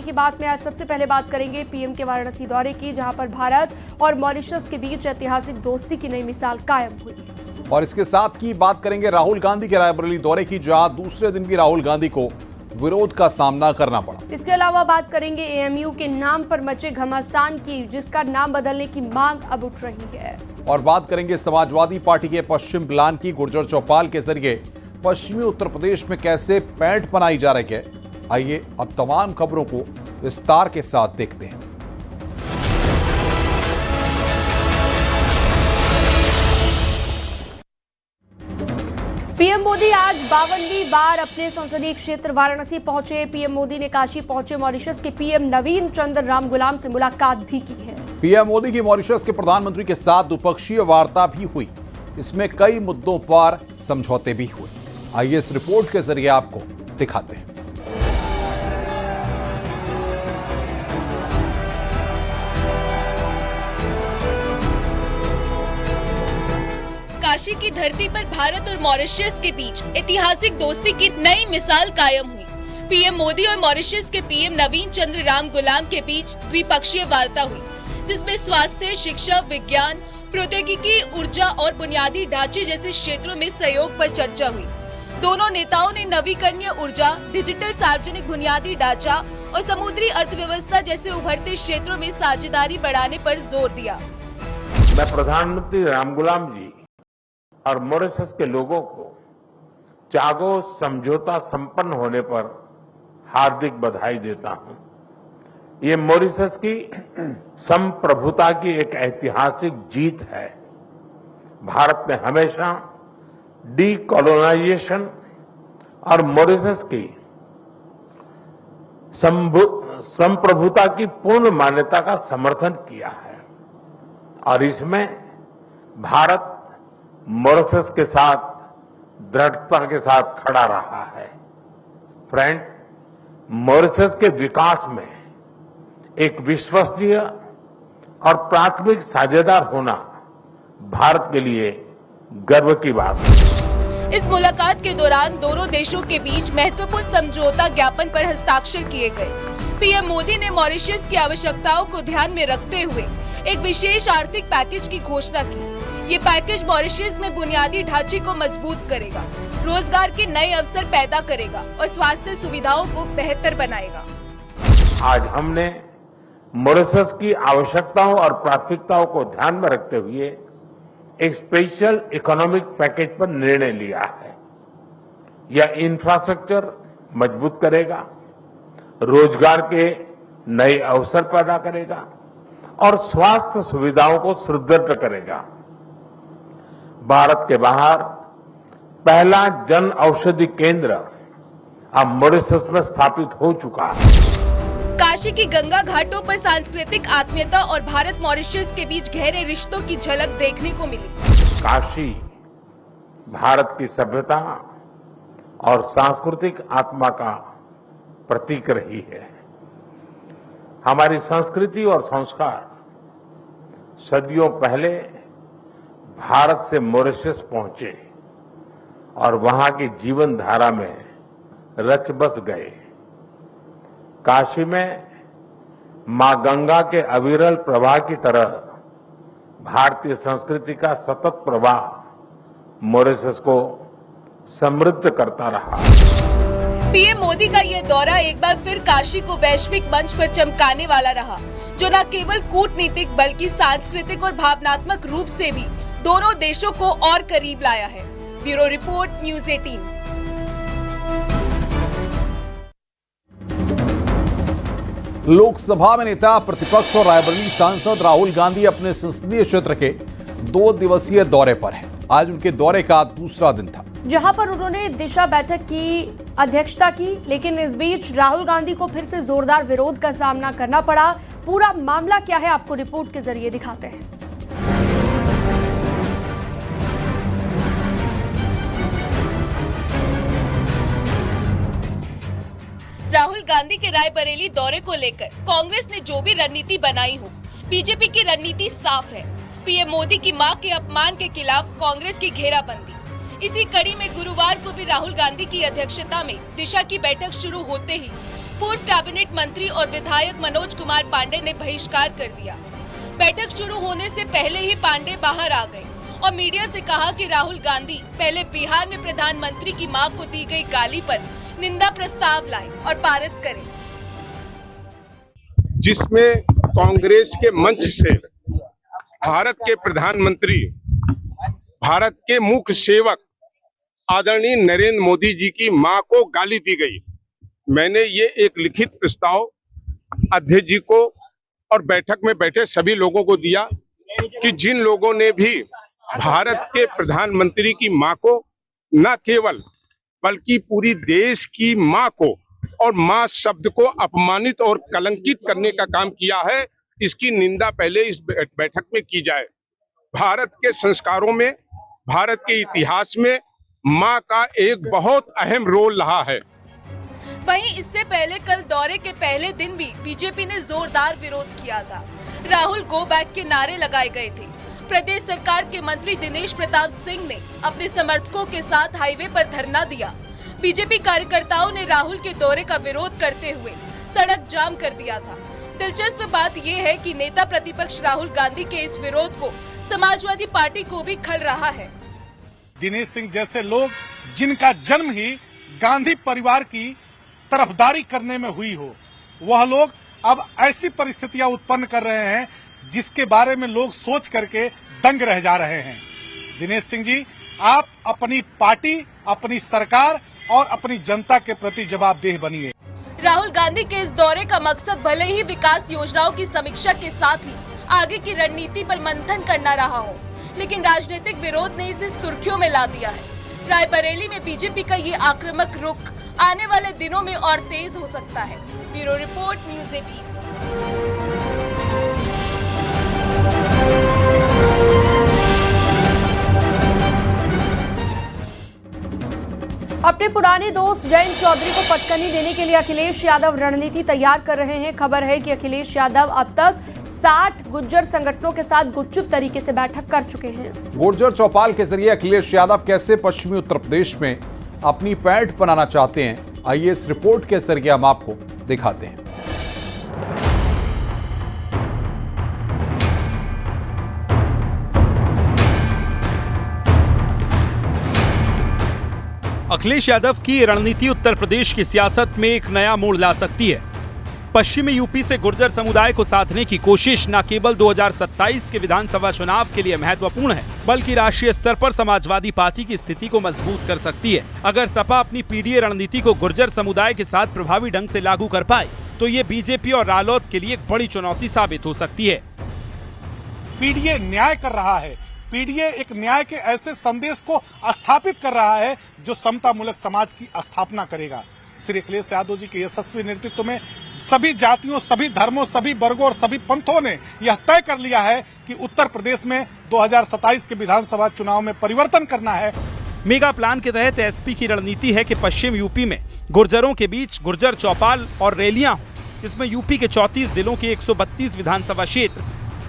की बात में आज सबसे पहले बात करेंगे पीएम के वाराणसी दौरे की, जहां पर भारत और मॉरिशस के बीच ऐतिहासिक दोस्ती की नई मिसाल कायम हुई। और इसके साथ की बात करेंगे राहुल गांधी के रायबरेली दौरे की, जहां दूसरे दिन भी राहुल गांधी को विरोध का सामना करना पड़ा। इसके अलावा बात करेंगे एएमयू के नाम पर मचे घमासान की, जिसका नाम बदलने की मांग अब उठ रही है। और बात करेंगे समाजवादी पार्टी के पश्चिम प्लान की, गुर्जर चौपाल के जरिए पश्चिमी उत्तर प्रदेश में कैसे पैंठ बनाई जा रही है। आइए अब तमाम खबरों को विस्तार के साथ देखते हैं। पीएम मोदी आज 52वीं बार अपने संसदीय क्षेत्र वाराणसी पहुंचे। पीएम मोदी ने काशी पहुंचे मॉरिशस के पीएम नवीन चंद्र रामगुलाम से मुलाकात भी की है। पीएम मोदी की मॉरिशस के प्रधानमंत्री के साथ द्विपक्षीय वार्ता भी हुई। इसमें कई मुद्दों पर समझौते भी हुए। आइए इस रिपोर्ट के जरिए आपको दिखाते हैं। काशी की धरती पर भारत और मॉरिशस के बीच ऐतिहासिक दोस्ती की नई मिसाल कायम हुई। पीएम मोदी और मॉरिशस के पीएम नवीन चंद्र रामगुलाम के बीच द्विपक्षीय वार्ता हुई, जिसमें स्वास्थ्य, शिक्षा, विज्ञान, प्रौद्योगिकी, ऊर्जा और बुनियादी ढांचे जैसे क्षेत्रों में सहयोग पर चर्चा हुई। दोनों नेताओं ने नवीकरणीय ऊर्जा, डिजिटल सार्वजनिक बुनियादी ढांचा और समुद्री अर्थव्यवस्था जैसे उभरते क्षेत्रों में साझेदारी बढ़ाने पर जोर दिया। मैं प्रधानमंत्री रामगुलाम जी और मॉरिशस के लोगों को चागोस समझौता संपन्न होने पर हार्दिक बधाई देता हूं। ये मॉरिशस की संप्रभुता की एक ऐतिहासिक जीत है। भारत ने हमेशा डीकोलोनाइजेशन और मॉरिशस की संप्रभुता की पूर्ण मान्यता का समर्थन किया है और इसमें भारत मॉरिशस के साथ दृढ़ता के साथ खड़ा रहा है। फ्रेंड, मॉरिशस के विकास में एक विश्वसनीय और प्राथमिक साझेदार होना भारत के लिए गर्व की बात है। इस मुलाकात के दौरान दोनों देशों के बीच महत्वपूर्ण समझौता ज्ञापन पर हस्ताक्षर किए गए। पीएम मोदी ने मॉरिशस की आवश्यकताओं को ध्यान में रखते हुए एक विशेष आर्थिक पैकेज की घोषणा की। ये पैकेज मॉरिशस में बुनियादी ढांचे को मजबूत करेगा, रोजगार के नए अवसर पैदा करेगा और स्वास्थ्य सुविधाओं को बेहतर बनाएगा। आज हमने मॉरिशस की आवश्यकताओं और प्राथमिकताओं को ध्यान में रखते हुए एक स्पेशल इकोनॉमिक पैकेज पर निर्णय लिया है। यह इंफ्रास्ट्रक्चर मजबूत करेगा, रोजगार के नए अवसर पैदा करेगा और स्वास्थ्य सुविधाओं को सुदृढ़ करेगा। भारत के बाहर पहला जन औषधि केंद्र अब मॉरिशस में स्थापित हो चुका है। काशी की गंगा घाटों पर सांस्कृतिक आत्मीयता और भारत मॉरिशस के बीच गहरे रिश्तों की झलक देखने को मिली। काशी भारत की सभ्यता और सांस्कृतिक आत्मा का प्रतीक रही है। हमारी संस्कृति और संस्कार सदियों पहले भारत से मॉरिशस पहुंचे और वहां की जीवन धारा में रच बस गए। काशी में मां गंगा के अविरल प्रवाह की तरह भारतीय संस्कृति का सतत प्रवाह मॉरिशस को समृद्ध करता रहा। पीएम मोदी का ये दौरा एक बार फिर काशी को वैश्विक मंच पर चमकाने वाला रहा, जो न केवल कूटनीतिक बल्कि सांस्कृतिक और भावनात्मक रूप से भी दोनों देशों को और करीब लाया है। Bureau report, news 18। लोकसभा में नेता प्रतिपक्ष और रायबरेली सांसद राहुल गांधी अपने संसदीय क्षेत्र के 2 दिवसीय दौरे पर हैं। आज उनके दौरे का दूसरा दिन था, जहां पर उन्होंने दिशा बैठक की अध्यक्षता की, लेकिन इस बीच राहुल गांधी को फिर से जोरदार विरोध का सामना करना पड़ा। पूरा मामला क्या है, आपको रिपोर्ट के जरिए दिखाते हैं। राहुल गांधी के रायबरेली दौरे को लेकर कांग्रेस ने जो भी रणनीति बनाई हो, बीजेपी की रणनीति साफ है। पीएम मोदी की मां के अपमान के खिलाफ कांग्रेस की घेराबंदी। इसी कड़ी में गुरुवार को भी राहुल गांधी की अध्यक्षता में दिशा की बैठक शुरू होते ही पूर्व कैबिनेट मंत्री और विधायक मनोज कुमार पांडे ने बहिष्कार कर दिया। बैठक शुरू होने से पहले ही पांडे बाहर आ गए और मीडिया से कहा कि राहुल गांधी पहले बिहार में प्रधानमंत्री की मां को दी गई गाली पर निंदा प्रस्ताव लाए और पारित करें, जिसमें कांग्रेस के मंच से भारत के प्रधानमंत्री, भारत के मुख्य सेवक आदरणीय नरेंद्र मोदी जी की मां को गाली दी गई। मैंने ये एक लिखित प्रस्ताव अध्यक्ष जी को और बैठक में बैठे सभी लोगों को दिया कि जिन लोगों ने भी भारत के प्रधानमंत्री की मां को न केवल बल्कि पूरी देश की मां को और मां शब्द को अपमानित और कलंकित करने का काम किया है, इसकी निंदा पहले इस बैठक में की जाए। भारत के संस्कारों में, भारत के इतिहास में मां का एक बहुत अहम रोल रहा है। वहीं इससे पहले कल दौरे के पहले दिन भी बीजेपी ने जोरदार विरोध किया था। राहुल गो बैक के नारे लगाए गए थे। प्रदेश सरकार के मंत्री दिनेश प्रताप सिंह ने अपने समर्थकों के साथ हाईवे पर धरना दिया। बीजेपी कार्यकर्ताओं ने राहुल के दौरे का विरोध करते हुए सड़क जाम कर दिया था। दिलचस्प बात यह है कि नेता प्रतिपक्ष राहुल गांधी के इस विरोध को समाजवादी पार्टी को भी खल रहा है। दिनेश सिंह जैसे लोग जिनका जन्म ही गांधी परिवार की तरफदारी करने में हुई हो, वह लोग अब ऐसी परिस्थितियां उत्पन्न कर रहे हैं जिसके बारे में लोग सोच करके दंग रह जा रहे हैं। दिनेश सिंह जी, आप अपनी पार्टी, अपनी सरकार और अपनी जनता के प्रति जवाबदेह बनिए। राहुल गांधी के इस दौरे का मकसद भले ही विकास योजनाओं की समीक्षा के साथ ही आगे की रणनीति पर मंथन करना रहा हो, लेकिन राजनीतिक विरोध ने इसे सुर्खियों में ला दिया है। रायबरेली में बीजेपी का ये आक्रामक रुख आने वाले दिनों में और तेज हो सकता है। Bureau report, news 18। अपने पुराने दोस्त जयंत चौधरी को पटकनी देने के लिए अखिलेश यादव रणनीति तैयार कर रहे हैं। खबर है कि अखिलेश यादव अब तक 60 गुर्जर संगठनों के साथ गुपचुप तरीके से बैठक कर चुके हैं। गुर्जर चौपाल के जरिए अखिलेश यादव कैसे पश्चिमी उत्तर प्रदेश में अपनी पैठ बनाना चाहते हैं, आइए इस रिपोर्ट के जरिए हम आपको दिखाते हैं। अखिलेश यादव की रणनीति उत्तर प्रदेश की सियासत में एक नया मोड़ ला सकती है। पश्चिमी यूपी से गुर्जर समुदाय को साधने की कोशिश न केवल 2027 के विधानसभा चुनाव के लिए महत्वपूर्ण है, बल्कि राष्ट्रीय स्तर पर समाजवादी पार्टी की स्थिति को मजबूत कर सकती है। अगर सपा अपनी पीडीए रणनीति को गुर्जर समुदाय के साथ प्रभावी ढंग से लागू कर पाए तो ये बीजेपी और रालोद के लिए एक बड़ी चुनौती साबित हो सकती है। पीडीए न्याय कर रहा है। पीडीए एक न्याय के ऐसे संदेश को स्थापित कर रहा है जो समतामूलक समाज की स्थापना करेगा। श्री अखिलेश यादव जी के यशस्वी नेतृत्व में सभी जातियों, सभी धर्मों, सभी वर्गों और सभी पंथों ने यह तय कर लिया है कि उत्तर प्रदेश में 2027 के विधानसभा चुनाव में परिवर्तन करना है। मेगा प्लान के तहत एसपी की रणनीति है कि पश्चिम यूपी में गुर्जरों के बीच गुर्जर चौपाल और रैलियां हों। इसमें यूपी के 34 जिलों के 132 विधानसभा क्षेत्र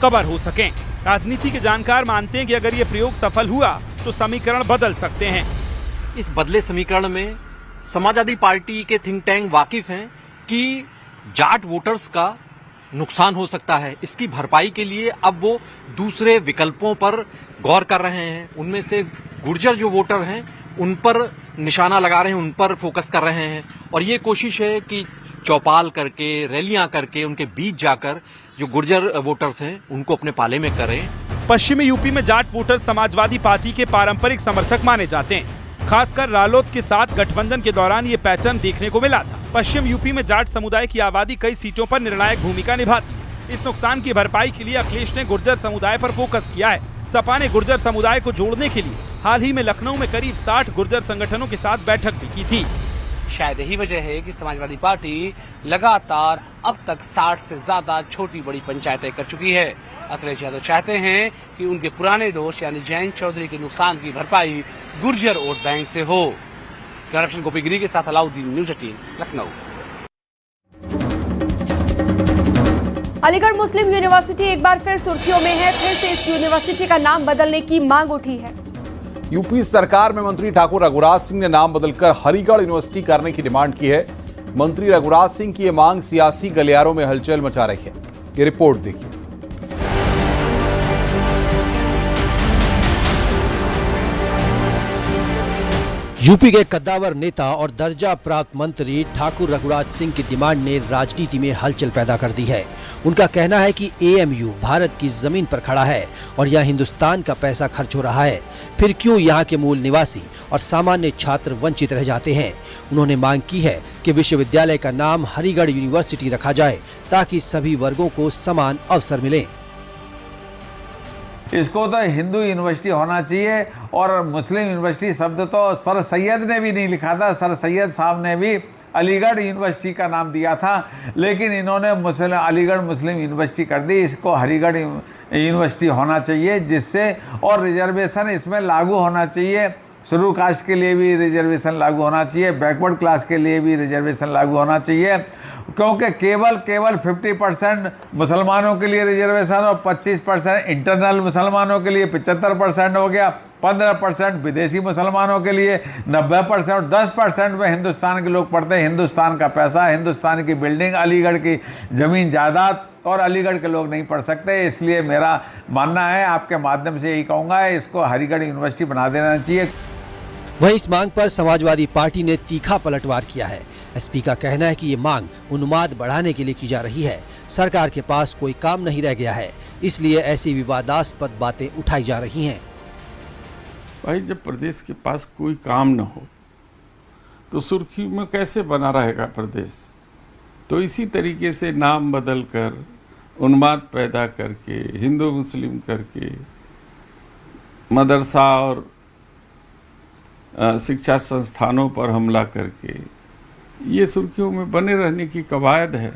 कवर हो सकें। राजनीति के जानकार मानते हैं कि अगर ये प्रयोग सफल हुआ तो समीकरण बदल सकते हैं। इस बदले समीकरण में समाजवादी पार्टी के थिंक टैंक वाकिफ हैं कि जाट वोटर्स का नुकसान हो सकता है। इसकी भरपाई के लिए अब वो दूसरे विकल्पों पर गौर कर रहे हैं। उनमें से गुर्जर जो वोटर हैं उन पर निशाना लगा रहे हैं, उन पर फोकस कर रहे हैं और ये कोशिश है कि चौपाल करके, रैलियां करके उनके बीच जाकर जो गुर्जर वोटर्स हैं उनको अपने पाले में करें। पश्चिमी यूपी में जाट वोटर समाजवादी पार्टी के पारंपरिक समर्थक माने जाते हैं। खासकर रालोद के साथ गठबंधन के दौरान ये पैटर्न देखने को मिला था। पश्चिम यूपी में जाट समुदाय की आबादी कई सीटों पर निर्णायक भूमिका निभाती। इस नुकसान की भरपाई के लिए अखिलेश ने गुर्जर समुदाय पर फोकस किया है। सपा ने गुर्जर समुदाय को जोड़ने के लिए हाल ही में लखनऊ में करीब 60 गुर्जर संगठनों के साथ बैठक भी की थी। शायद यही वजह है कि समाजवादी पार्टी लगातार अब तक 60 से ज्यादा छोटी बड़ी पंचायतें कर चुकी है। अखिलेश यादव चाहते हैं कि उनके पुराने दोस्त यानी जयंत चौधरी के नुकसान की भरपाई गुर्जर वोट बैंक से हो। करप्शन गोपी गिरी के साथ अलाउद्दीन, न्यूज़ 18 लखनऊ। अलीगढ़ मुस्लिम यूनिवर्सिटी एक बार फिर सुर्खियों में है। फिर से इस यूनिवर्सिटी का नाम बदलने की मांग उठी है। यूपी सरकार में मंत्री ठाकुर रघुराज सिंह ने नाम बदलकर हरिगढ़ यूनिवर्सिटी करने की डिमांड की है। मंत्री रघुराज सिंह की ये मांग सियासी गलियारों में हलचल मचा रही है। ये रिपोर्ट देखिए। यूपी के कद्दावर नेता और दर्जा प्राप्त मंत्री ठाकुर रघुराज सिंह की डिमांड ने राजनीति में हलचल पैदा कर दी है। उनका कहना है कि एएमयू भारत की जमीन पर खड़ा है और यहाँ हिंदुस्तान का पैसा खर्च हो रहा है, फिर क्यों यहाँ के मूल निवासी और सामान्य छात्र वंचित रह जाते हैं। उन्होंने मांग की है कि विश्वविद्यालय का नाम हरिगढ़ यूनिवर्सिटी रखा जाए ताकि सभी वर्गों को समान अवसर मिले। इसको तो हिंदू यूनिवर्सिटी होना चाहिए और मुस्लिम यूनिवर्सिटी शब्द तो सर सैयद ने भी नहीं लिखा था। सर सैयद साहब ने भी अलीगढ़ यूनिवर्सिटी का नाम दिया था, लेकिन इन्होंने अलीगढ़ मुस्लिम यूनिवर्सिटी कर दी। इसको हरिगढ़ यूनिवर्सिटी होना चाहिए, जिससे और रिजर्वेशन इसमें लागू होना चाहिए। शेड्यूल कास्ट के लिए भी रिजर्वेशन लागू होना चाहिए, बैकवर्ड क्लास के लिए भी रिजर्वेशन लागू होना चाहिए, क्योंकि केवल 50% मुसलमानों के लिए रिजर्वेशन और 25% इंटरनल मुसलमानों के लिए 75% हो गया, 15% विदेशी मुसलमानों के लिए 90% और 10% में हिंदुस्तान के लोग पढ़ते हैं। हिंदुस्तान का पैसा, हिंदुस्तान की बिल्डिंग, अलीगढ़ की ज़मीन जायदाद और अलीगढ़ के लोग नहीं पढ़ सकते। इसलिए मेरा मानना है, आपके माध्यम से यही कहूँगा, इसको हरिगढ़ यूनिवर्सिटी बना देना चाहिए। वहीं इस मांग पर समाजवादी पार्टी ने तीखा पलटवार किया है। एसपी का कहना है कि ये मांग उन्माद बढ़ाने के लिए की जा रही है। सरकार के पास कोई काम नहीं रह गया है, इसलिए ऐसी विवादास्पद बातें उठाई जा रही हैं। भाई, जब प्रदेश के पास कोई काम न हो तो सुर्खी में कैसे बना रहेगा प्रदेश? तो इसी तरीके से नाम बदल कर, उन्माद पैदा करके, हिंदू मुस्लिम करके, मदरसा और शिक्षा संस्थानों पर हमला करके ये सुर्खियों में बने रहने की कवायद है,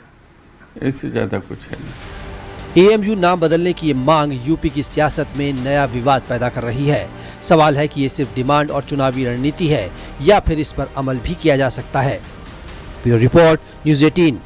इससे ज़्यादा कुछ है नहीं। एएमयू नाम बदलने की ये मांग यूपी की सियासत में नया विवाद पैदा कर रही है। सवाल है कि ये सिर्फ डिमांड और चुनावी रणनीति है या फिर इस पर अमल भी किया जा सकता है। Bureau report, news 18।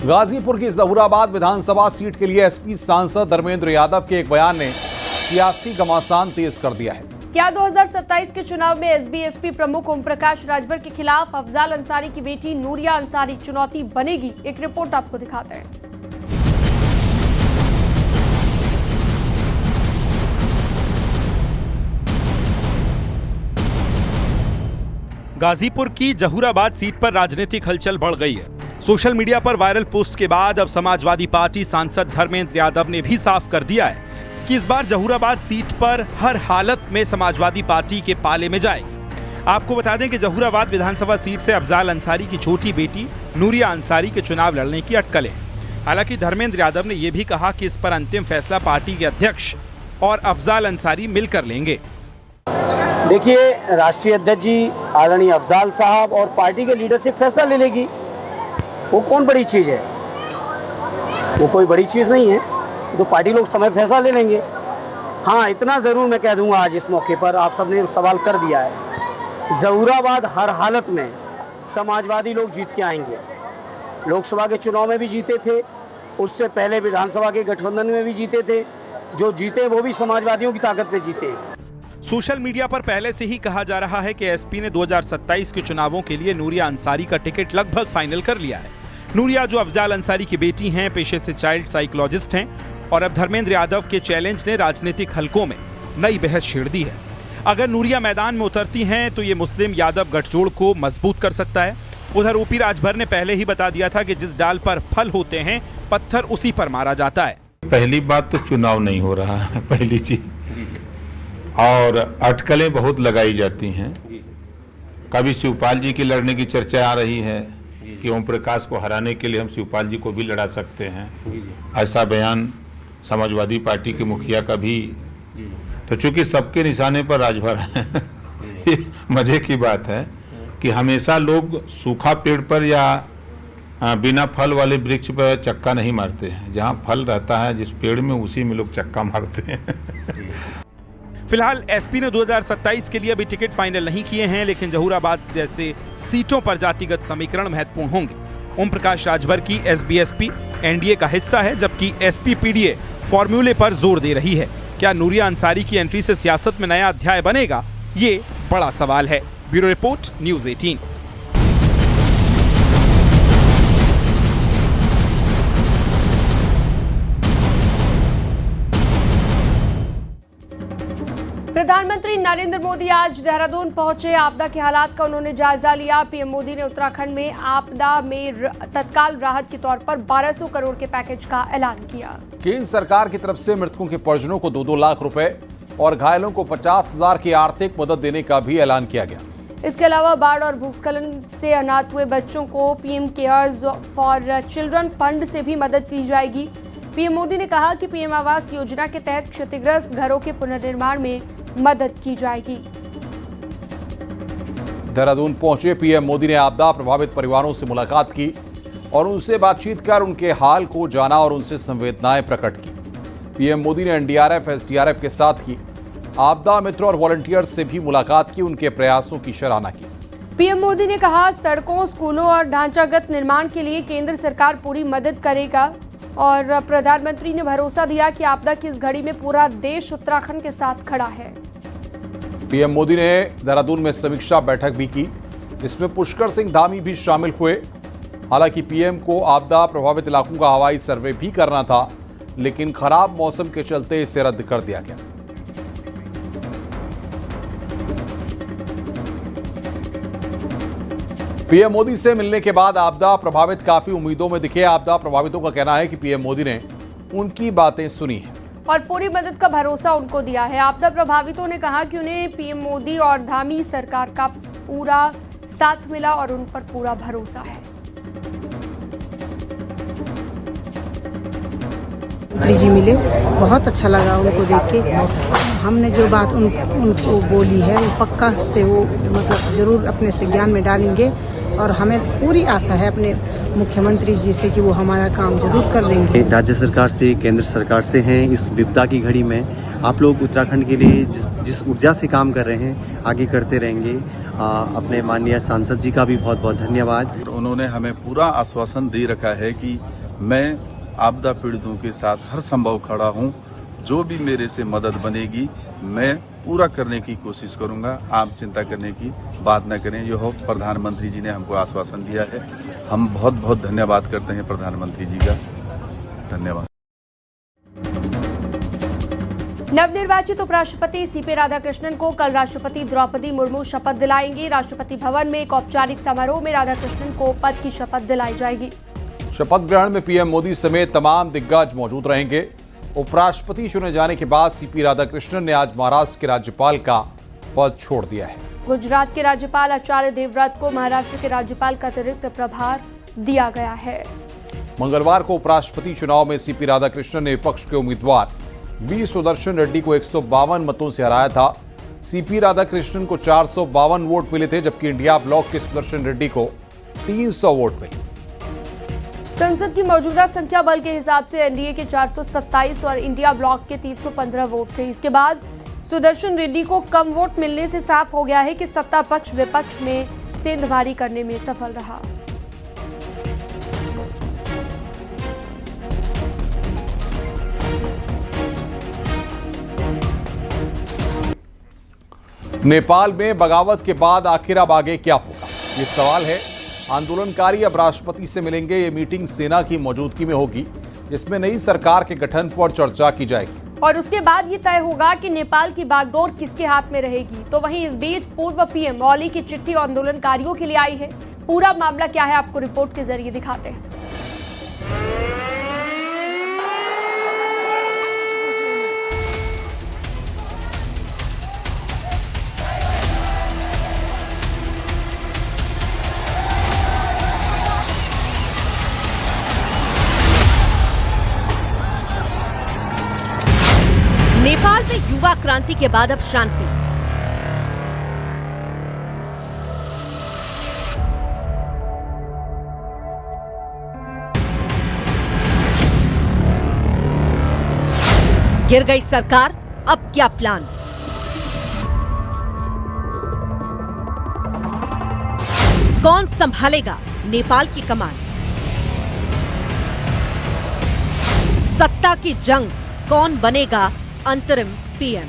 गाजीपुर की जहूराबाद विधानसभा सीट के लिए एसपी सांसद धर्मेंद्र यादव के एक बयान ने सियासी घमासान तेज कर दिया है। क्या 2027 के चुनाव में एसबीएसपी प्रमुख ओम प्रकाश राजभर के खिलाफ अफजाल अंसारी की बेटी नूरिया अंसारी चुनौती बनेगी? एक रिपोर्ट आपको दिखाते हैं। गाजीपुर की जहूराबाद सीट पर राजनीतिक हलचल बढ़ गई है। सोशल मीडिया पर वायरल पोस्ट के बाद अब समाजवादी पार्टी सांसद धर्मेंद्र यादव ने भी साफ कर दिया है कि इस बार जहूराबाद सीट पर हर हालत में समाजवादी पार्टी के पाले में जाएगी। आपको बता दें कि जहूराबाद विधानसभा सीट से अफजाल अंसारी की छोटी बेटी नूरिया अंसारी के चुनाव लड़ने की अटकलें हैं। हालांकि धर्मेंद्र यादव ने यह भी कहा कि इस पर अंतिम फैसला पार्टी के अध्यक्ष और अफजाल अंसारी मिलकर लेंगे। देखिए, राष्ट्रीय अध्यक्ष जी आदरणीय अफजाल साहब और पार्टी के लीडरशिप फैसला ले लेगी। वो कौन बड़ी चीज़ है? वो कोई बड़ी चीज़ नहीं है, तो पार्टी लोग समय फैसला ले लेंगे। हाँ, इतना ज़रूर मैं कह दूंगा आज इस मौके पर, आप सबने सवाल कर दिया है, जहूराबाद हर हालत में समाजवादी लोग जीत के आएंगे। लोकसभा के चुनाव में भी जीते थे, उससे पहले विधानसभा के गठबंधन में भी जीते थे। जो जीते वो भी समाजवादियों की ताकत पे जीते। सोशल मीडिया पर पहले से ही कहा जा रहा है कि एसपी ने 2027 के चुनावों के लिए नूरिया अंसारी का टिकट लगभग फाइनल कर लिया है। नूरिया, जो अफजाल अंसारी की बेटी हैं, पेशे से चाइल्ड साइकोलॉजिस्ट हैं और अब धर्मेंद्र यादव के चैलेंज ने राजनीतिक हलकों में नई बहस छेड़ दी है। अगर नूरिया मैदान में उतरती हैं तो ये मुस्लिम यादव गठजोड़ को मजबूत कर सकता है। उधर ओपी राजभर ने पहले ही बता दिया था कि जिस डाल पर फल होते हैं, पत्थर उसी पर मारा जाता है। पहली बात तो चुनाव नहीं हो रहा है, पहली चीज, और अटकलें बहुत लगाई जाती हैं। कभी शिवपाल जी की लड़ने की चर्चा आ रही है कि ओम प्रकाश को हराने के लिए हम शिवपाल जी को भी लड़ा सकते हैं, ऐसा बयान समाजवादी पार्टी के मुखिया का भी। तो चूंकि सबके निशाने पर राजभर है मजे की बात है कि हमेशा लोग सूखा पेड़ पर या बिना फल वाले वृक्ष पर चक्का नहीं मारते हैं। जहाँ फल रहता है जिस पेड़ में, उसी में लोग चक्का मारते हैं। फिलहाल एसपी ने 2027 के लिए अभी टिकट फाइनल नहीं किए हैं, लेकिन जहूराबाद जैसे सीटों पर जातिगत समीकरण महत्वपूर्ण होंगे। ओम प्रकाश राजभर की एसबीएसपी एनडीए का हिस्सा है, जबकि एसपी पीडीए फॉर्मूले पर जोर दे रही है। क्या नूरिया अंसारी की एंट्री से सियासत में नया अध्याय बनेगा? ये बड़ा सवाल है। Bureau report, news 18। प्रधानमंत्री नरेंद्र मोदी आज देहरादून पहुंचे। आपदा के हालात का उन्होंने जायजा लिया। पीएम मोदी ने उत्तराखंड में आपदा में तत्काल राहत के तौर पर 1200 करोड़ के पैकेज का ऐलान किया। केंद्र सरकार की तरफ से मृतकों के परिजनों को 2-2 लाख रुपए और घायलों को 50,000 की आर्थिक मदद देने का भी ऐलान किया गया। इसके अलावा बाढ़ और भूस्खलन से अनाथ हुए बच्चों को PM cares for children fund से भी मदद दी जाएगी। पीएम मोदी ने कहा कि पीएम आवास योजना के तहत क्षतिग्रस्त घरों के पुनर्निर्माण में मदद की जाएगी। देहरादून पहुंचे पीएम मोदी ने आपदा प्रभावित परिवारों से मुलाकात की और उनसे बातचीत कर उनके हाल को जाना और उनसे संवेदनाएं प्रकट की। पीएम मोदी ने एनडीआरएफ, एसडीआरएफ के साथ ही आपदा मित्र और वॉलंटियर्स से भी मुलाकात की, उनके प्रयासों की सराहना की। पीएम मोदी ने कहा, सड़कों, स्कूलों और ढांचागत निर्माण के लिए केंद्र सरकार पूरी मदद करेगा और प्रधानमंत्री ने भरोसा दिया कि आपदा की इस घड़ी में पूरा देश उत्तराखंड के साथ खड़ा है। पीएम मोदी ने देहरादून में समीक्षा बैठक भी की, इसमें पुष्कर सिंह धामी भी शामिल हुए। हालांकि पीएम को आपदा प्रभावित इलाकों का हवाई सर्वे भी करना था, लेकिन खराब मौसम के चलते इसे रद्द कर दिया गया। पीएम मोदी से मिलने के बाद आपदा प्रभावित काफी उम्मीदों में दिखे। आपदा प्रभावितों का कहना है कि पीएम मोदी ने उनकी बातें सुनी हैं और पूरी मदद का भरोसा उनको दिया है। आपदा प्रभावितों ने कहा कि उन्हें पीएम मोदी और धामी सरकार का पूरा साथ मिला और उन पर पूरा भरोसा है। मोदी जी मिले, बहुत अच्छा लगा उनको देख के। हमने जो बात उनको बोली है वो पक्का से वो मतलब जरूर अपने संज्ञान में डालेंगे और हमें पूरी आशा है अपने मुख्यमंत्री जी से कि वो हमारा काम जरूर कर देंगे। राज्य सरकार से, केंद्र सरकार से हैं। इस विपदा की घड़ी में आप लोग उत्तराखंड के लिए जिस ऊर्जा से काम कर रहे हैं आगे करते रहेंगे। अपने माननीय सांसद जी का भी बहुत बहुत धन्यवाद। उन्होंने हमें पूरा आश्वासन दे रखा है कि मैं आपदा पीड़ितों के साथ हर संभव खड़ा हूं। जो भी मेरे से मदद बनेगी मैं पूरा करने की कोशिश करूंगा। आप चिंता करने की बात न करें। यह प्रधानमंत्री जी ने हमको आश्वासन दिया है। हम बहुत बहुत धन्यवाद करते हैं प्रधानमंत्री जी का। धन्यवाद। नवनिर्वाचित उपराष्ट्रपति सीपी राधाकृष्णन को कल राष्ट्रपति द्रौपदी मुर्मू शपथ दिलाएंगी। राष्ट्रपति भवन में एक औपचारिक समारोह में राधाकृष्णन को पद की शपथ दिलाई जाएगी। शपथ ग्रहण में पीएम मोदी समेत तमाम दिग्गज मौजूद रहेंगे। उपराष्ट्रपति चुने जाने के बाद सीपी राधाकृष्णन ने आज महाराष्ट्र के राज्यपाल का पद छोड़ दिया है। गुजरात के राज्यपाल आचार्य देवव्रत को महाराष्ट्र के राज्यपाल का अतिरिक्त प्रभार दिया गया है। मंगलवार को उपराष्ट्रपति चुनाव में सीपी राधाकृष्णन ने विपक्ष के उम्मीदवार बी सुदर्शन रेड्डी को 152 मतों से हराया था। सीपी राधाकृष्णन को 452 वोट मिले थे, जबकि इंडिया ब्लॉक के सुदर्शन रेड्डी को 300 वोट मिले। संसद की मौजूदा संख्या बल के हिसाब से एनडीए के 427 और इंडिया ब्लॉक के 315 वोट थे। इसके बाद सुदर्शन रेड्डी को कम वोट मिलने से साफ हो गया है कि सत्ता पक्ष विपक्ष में सेंधमारी करने में सफल रहा। नेपाल में बगावत के बाद आखिर अब आगे क्या होगा, ये सवाल है। आंदोलनकारी अब राष्ट्रपति से मिलेंगे। ये मीटिंग सेना की मौजूदगी में होगी, जिसमें नई सरकार के गठन पर चर्चा की जाएगी और उसके बाद ये तय होगा कि नेपाल की बागडोर किसके हाथ में रहेगी। तो वहीं इस बीच पूर्व पीएम ओली की चिट्ठी आंदोलनकारियों के लिए आई है। पूरा मामला क्या है आपको रिपोर्ट के जरिए दिखाते हैं। नेपाल में युवा क्रांति के बाद अब शांति। गिर गई सरकार, अब क्या प्लान? कौन संभालेगा नेपाल की कमान? सत्ता की जंग, कौन बनेगा अंतरिम पीएम?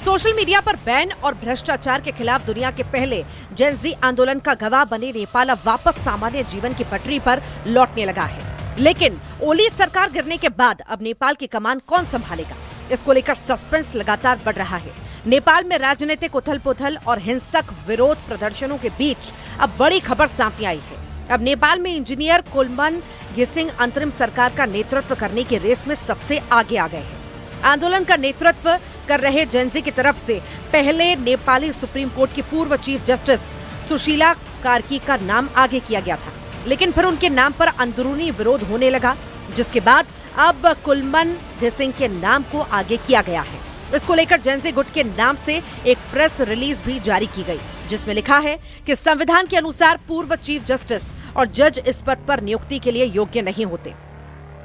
सोशल मीडिया पर बैन और भ्रष्टाचार के खिलाफ दुनिया के पहले जेन ज़ी आंदोलन का गवाह बने नेपाल अब वापस सामान्य जीवन की पटरी पर लौटने लगा है। लेकिन ओली सरकार गिरने के बाद अब नेपाल की कमान कौन संभालेगा, इसको लेकर सस्पेंस लगातार बढ़ रहा है। नेपाल में राजनीतिक उथल-पुथल और हिंसक विरोध प्रदर्शनों के बीच अब बड़ी खबर सामने आई है। अब नेपाल में इंजीनियर कुलमान घिसिङ अंतरिम सरकार का नेतृत्व करने की रेस में सबसे आगे आ गए हैं। आंदोलन का नेतृत्व कर रहे जेनजी की तरफ से पहले नेपाली सुप्रीम कोर्ट की पूर्व चीफ जस्टिस सुशीला कार्की का नाम आगे किया गया था, लेकिन फिर उनके नाम पर अंदरूनी विरोध होने लगा, जिसके बाद अब कुलमान घिसिङ के नाम को आगे किया गया है। इसको लेकर जेनजी गुट के नाम से एक प्रेस रिलीज भी जारी की गई, जिसमें लिखा है कि संविधान के अनुसार पूर्व चीफ जस्टिस और जज इस पद पर नियुक्ति के लिए योग्य नहीं होते।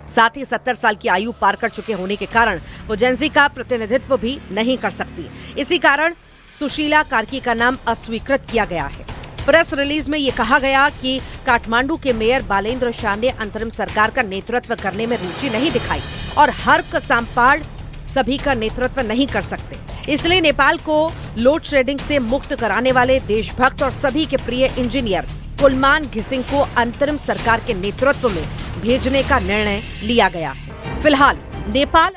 साथ ही 70 साल की आयु पार कर चुके होने के कारण वो जेनजी का प्रतिनिधित्व भी नहीं कर सकती। इसी कारण सुशीला कार्की का नाम अस्वीकृत किया गया है। प्रेस रिलीज में ये कहा गया कि काठमांडू के मेयर बालेन्द्र शाह ने अंतरिम सरकार का नेतृत्व करने में रुचि नहीं दिखाई और हर्क सांपाड़ सभी का नेतृत्व नहीं कर सकते। इसलिए नेपाल को लोड शेडिंग से मुक्त कराने वाले देशभक्त और सभी के प्रिय इंजीनियर कुलमान घिसिङ को अंतरिम सरकार के नेतृत्व में भेजने का निर्णय लिया गया है। फिलहाल नेपाल